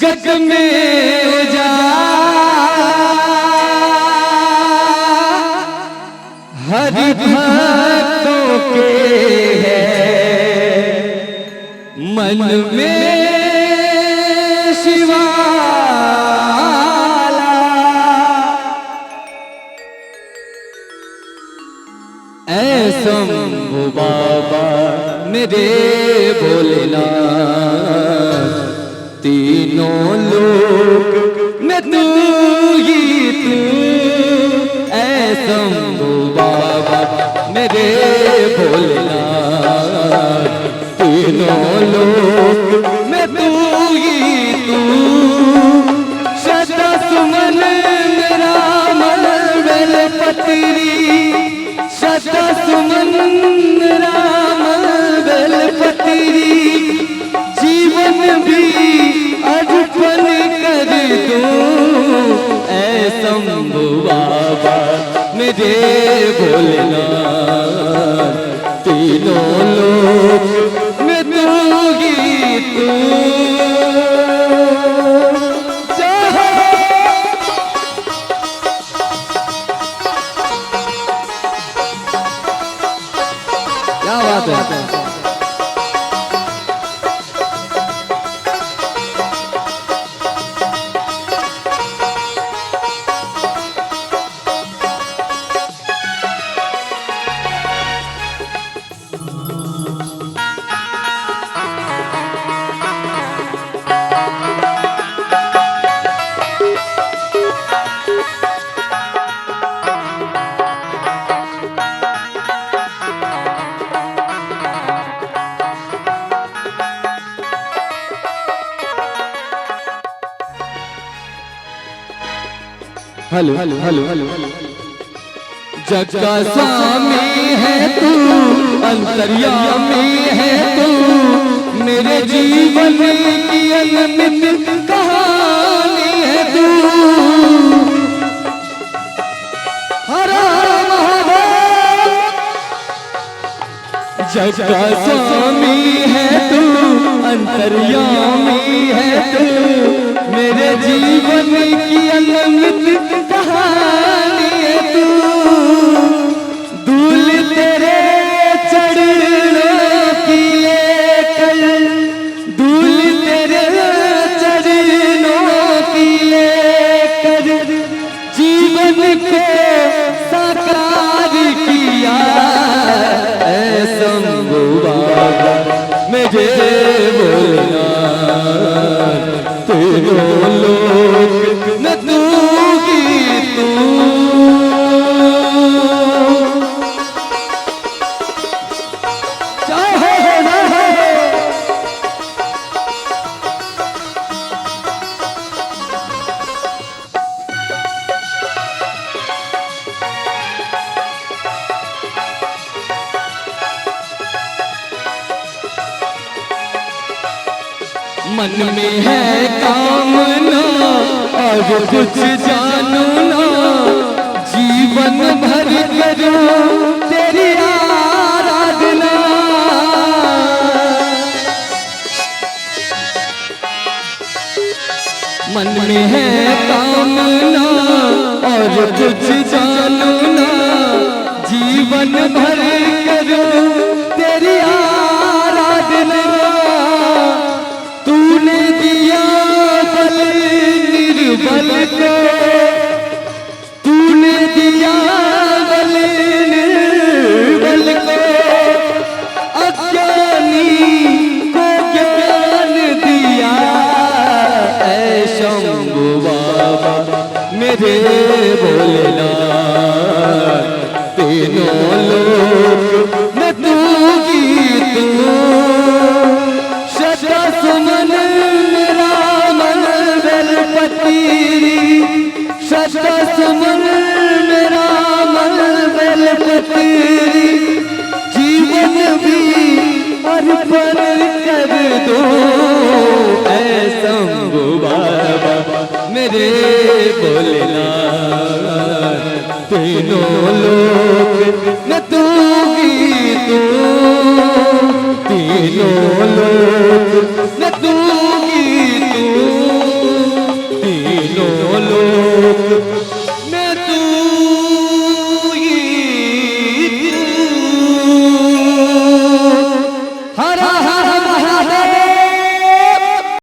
जगत में हरि भक्तों के है मन में शिवाला। ऐ शंभु बाबा मेरे भोलेनाथ, तीनों लोक में तू ही तू। ऐ शंभु बाबा मेरे भोलेनाथ, तीनों लोक में तू ही तू। सदा सुमन मेरा मन बेल पत्री, सदा सुमन मेरा मन बेल पत्री। जीवन भी अर्पण कर दूं ऐ शंभु बाबा मेरे भोलेनाथ, तीनों लोक में तू ही तू। क्या बात है। Hello hello hello hello. जग का स्वामी है तू, अंतर्यामी है तू, मेरे जीवन की अनंत कहानी है तू। हर महादेव। जग का स्वामी है तू, अंतर्यामी है तू, मेरे जीवन की अनंत कहानी है तू। धूल तेरे चरणों की लेकर, धूल तेरे चरणों की लेकर, जीवन को साकार किया ऐ शंभु बाबा मेरे भोलेनाथ, तीनों लोक में तू ही तू। चाहे ना हो मन में है कामना और कुछ जानू ना, जीवन भर करूं तेरी आराधना। मन में है कामना और कुछ जानू ना, जीवन भर करूं तेरी आराधना। तूने दिया बल निर्बल को, तूने दिया बल निर्बल को, अज्ञानी को ज्ञान दिया ऐ शंभु बाबा मेरे भोलेनाथ, तीनों लोक में तू ही तू। सदा सुमन मेरा मन बेल पत्री, सदा सुमन मेरा मन बेल पत्री। जीवन भी अर्पण कर दो ऐ शंभु बाबा मेरे भोलेनाथ, तीनों लोक में तू ही तू। तीनों लोक में तू ही तू। लोक